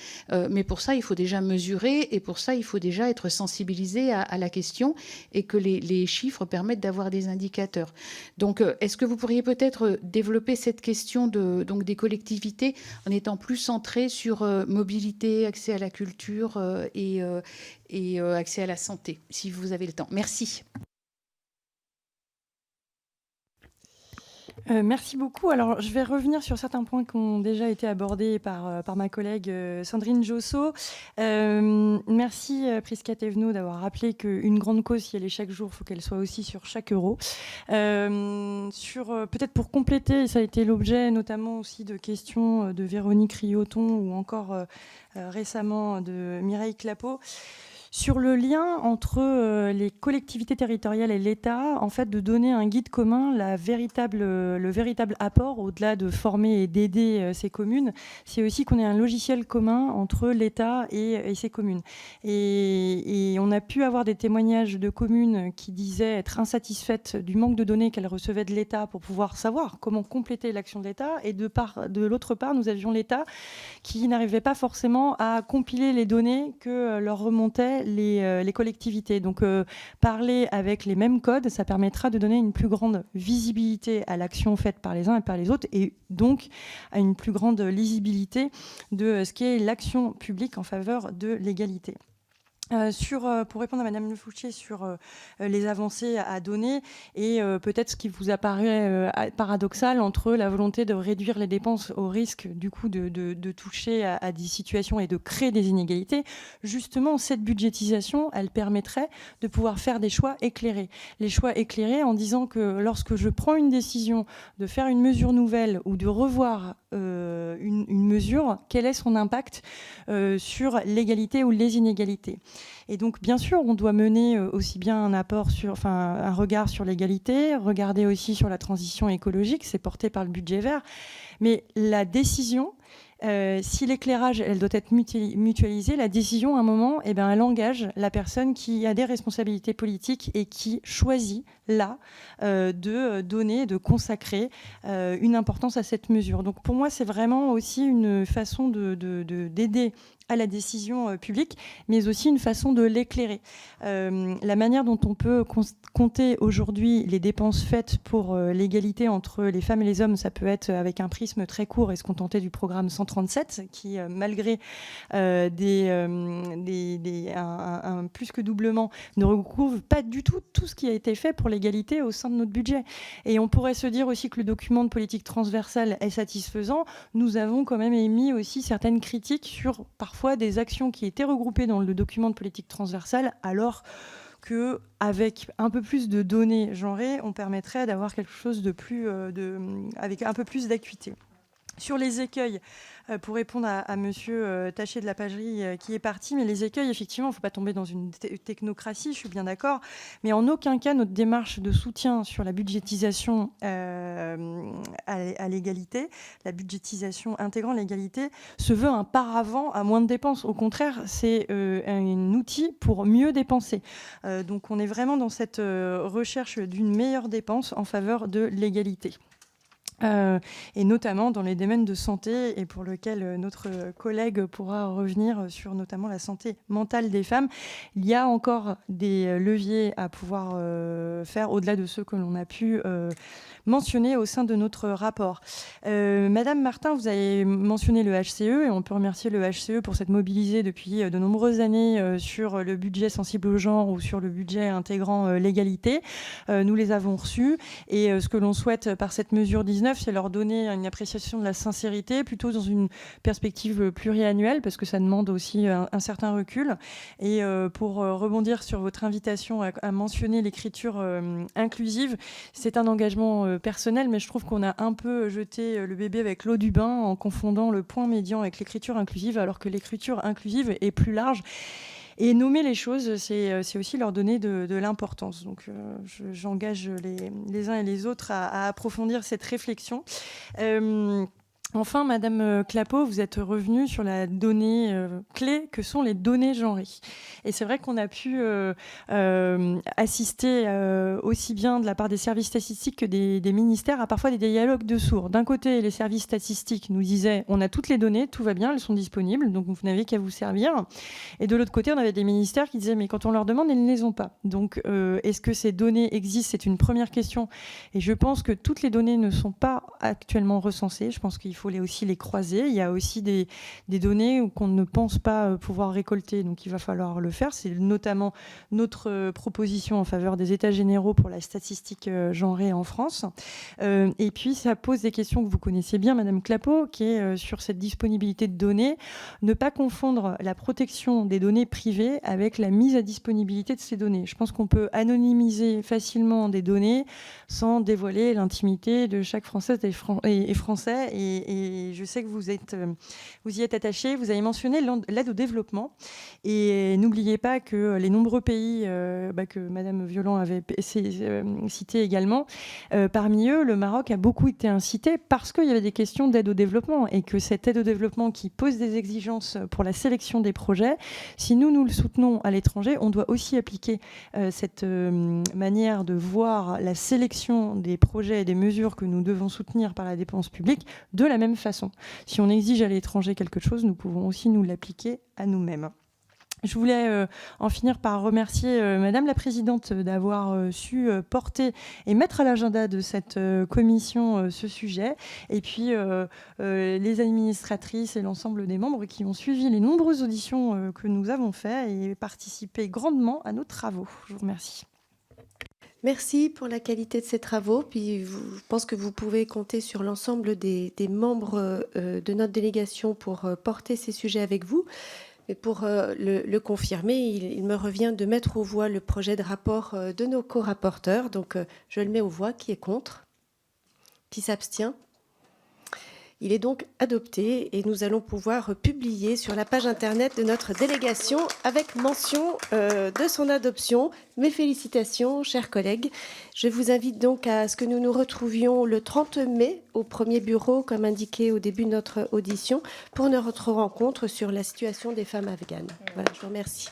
Mais pour ça, il faut déjà mesurer et pour ça, il faut déjà être sensibilisé à la question et que les chiffres permettent d'avoir des indicateurs. Donc, est-ce que vous pourriez peut-être développer cette question donc des collectivités en étant plus centré sur mobilité, accès à la culture et accès à la santé, si vous avez le temps. Merci. Merci beaucoup. Alors, je vais revenir sur certains points qui ont déjà été abordés par ma collègue Sandrine Josso. Merci Prisca Thévenot d'avoir rappelé qu'une grande cause, si elle est chaque jour, il faut qu'elle soit aussi sur chaque euro. Peut-être pour compléter, ça a été l'objet notamment aussi de questions de Véronique Rioton ou encore récemment de Mireille Clapeau. Sur le lien entre les collectivités territoriales et l'État, en fait, de donner un guide commun, le véritable apport, au-delà de former et d'aider ces communes, c'est aussi qu'on ait un logiciel commun entre l'État et ces communes. Et on a pu avoir des témoignages de communes qui disaient être insatisfaites du manque de données qu'elles recevaient de l'État pour pouvoir savoir comment compléter l'action de l'État. Et de l'autre part, nous avions l'État qui n'arrivait pas forcément à compiler les données que leur remontaient les collectivités. Donc, parler avec les mêmes codes, ça permettra de donner une plus grande visibilité à l'action faite par les uns et par les autres, et donc à une plus grande lisibilité de ce qu'est l'action publique en faveur de l'égalité. Pour répondre à Madame Le Fouché sur les avancées à donner et peut-être ce qui vous apparaît paradoxal entre la volonté de réduire les dépenses au risque du coup de toucher à des situations et de créer des inégalités, justement cette budgétisation, elle permettrait de pouvoir faire des choix éclairés. Les choix éclairés en disant que lorsque je prends une décision de faire une mesure nouvelle ou de revoir une mesure, quel est son impact sur l'égalité ou les inégalités. Et donc, bien sûr, on doit mener aussi bien un regard sur l'égalité, regarder aussi sur la transition écologique, c'est porté par le budget vert, mais la décision, si l'éclairage, elle doit être mutualisée, la décision, à un moment, elle engage la personne qui a des responsabilités politiques et qui choisit, là, de donner, de consacrer une importance à cette mesure. Donc, pour moi, c'est vraiment aussi une façon d'aider à la décision publique, mais aussi une façon de l'éclairer. La manière dont on peut compter aujourd'hui les dépenses faites pour l'égalité entre les femmes et les hommes, ça peut être avec un prisme très court et se contenter du programme 137, qui, malgré un plus que doublement, ne recouvre pas du tout ce qui a été fait pour l'égalité au sein de notre budget. Et on pourrait se dire aussi que le document de politique transversale est satisfaisant. Nous avons quand même émis aussi certaines critiques sur parfois des actions qui étaient regroupées dans le document de politique transversale, alors qu'avec un peu plus de données genrées, on permettrait d'avoir quelque chose de plus, avec un peu plus d'acuité. Sur les écueils, pour répondre à monsieur Taché de la Pagerie qui est parti, mais les écueils, effectivement, il ne faut pas tomber dans une technocratie, je suis bien d'accord, mais en aucun cas notre démarche de soutien sur la budgétisation à l'égalité, la budgétisation intégrant l'égalité, se veut un paravent à moins de dépenses. Au contraire, c'est un outil pour mieux dépenser. Donc on est vraiment dans cette recherche d'une meilleure dépense en faveur de l'égalité. et notamment dans les domaines de santé, et pour lequel notre collègue pourra revenir sur notamment la santé mentale des femmes. Il y a encore des leviers à pouvoir faire au-delà de ceux que l'on a pu mentionner au sein de notre rapport. Madame Martin, vous avez mentionné le HCE, et on peut remercier le HCE pour s'être mobilisé depuis de nombreuses années sur le budget sensible au genre ou sur le budget intégrant l'égalité. Nous les avons reçus, et ce que l'on souhaite par cette mesure 19, c'est leur donner une appréciation de la sincérité, plutôt dans une perspective pluriannuelle, parce que ça demande aussi un certain recul. Et pour rebondir sur votre invitation à mentionner l'écriture inclusive, c'est un engagement personnel, mais je trouve qu'on a un peu jeté le bébé avec l'eau du bain en confondant le point médian avec l'écriture inclusive, alors que l'écriture inclusive est plus large. Et nommer les choses, c'est aussi leur donner de l'importance. Donc j'engage les uns et les autres à approfondir cette réflexion. Enfin, Madame Clapeau, vous êtes revenue sur la donnée clé que sont les données genrées. Et c'est vrai qu'on a pu assister aussi bien de la part des services statistiques que des ministères à parfois des dialogues de sourds. D'un côté, les services statistiques nous disaient on a toutes les données, tout va bien, elles sont disponibles, donc vous n'avez qu'à vous servir. Et de l'autre côté, on avait des ministères qui disaient mais quand on leur demande, ils ne les ont pas. Donc est-ce que ces données existent? C'est une première question. Et je pense que toutes les données ne sont pas actuellement recensées. Je pense qu'il faut aussi les croiser. Il y a aussi des données qu'on ne pense pas pouvoir récolter, donc il va falloir le faire. C'est notamment notre proposition en faveur des états généraux pour la statistique genrée en France. Et puis ça pose des questions que vous connaissez bien, Madame Clapeau, qui est sur cette disponibilité de données. Ne pas confondre la protection des données privées avec la mise à disponibilité de ces données. Je pense qu'on peut anonymiser facilement des données sans dévoiler l'intimité de chaque Française et Français. Et je sais que vous y êtes attachés. Vous avez mentionné l'aide au développement. Et n'oubliez pas que les nombreux pays que Madame Violent avait cités également, parmi eux, le Maroc a beaucoup été incité parce qu'il y avait des questions d'aide au développement, et que cette aide au développement qui pose des exigences pour la sélection des projets, si nous le soutenons à l'étranger, on doit aussi appliquer cette manière de voir la sélection des projets et des mesures que nous devons soutenir par la dépense publique de la même façon. Si on exige à l'étranger quelque chose, nous pouvons aussi nous l'appliquer à nous-mêmes. Je voulais en finir par remercier Madame la Présidente d'avoir su porter et mettre à l'agenda de cette commission ce sujet, et puis les administratrices et l'ensemble des membres qui ont suivi les nombreuses auditions que nous avons faites et participé grandement à nos travaux. Je vous remercie. Merci pour la qualité de ces travaux. Puis je pense que vous pouvez compter sur l'ensemble des membres de notre délégation pour porter ces sujets avec vous. Et pour le confirmer, il me revient de mettre aux voix le projet de rapport de nos co-rapporteurs. Donc je le mets aux voix. Qui est contre? Qui s'abstient? Il est donc adopté, et nous allons pouvoir publier sur la page internet de notre délégation avec mention de son adoption. Mes félicitations, chers collègues. Je vous invite donc à ce que nous nous retrouvions le 30 mai au premier bureau, comme indiqué au début de notre audition, pour notre rencontre sur la situation des femmes afghanes. Voilà, je vous remercie.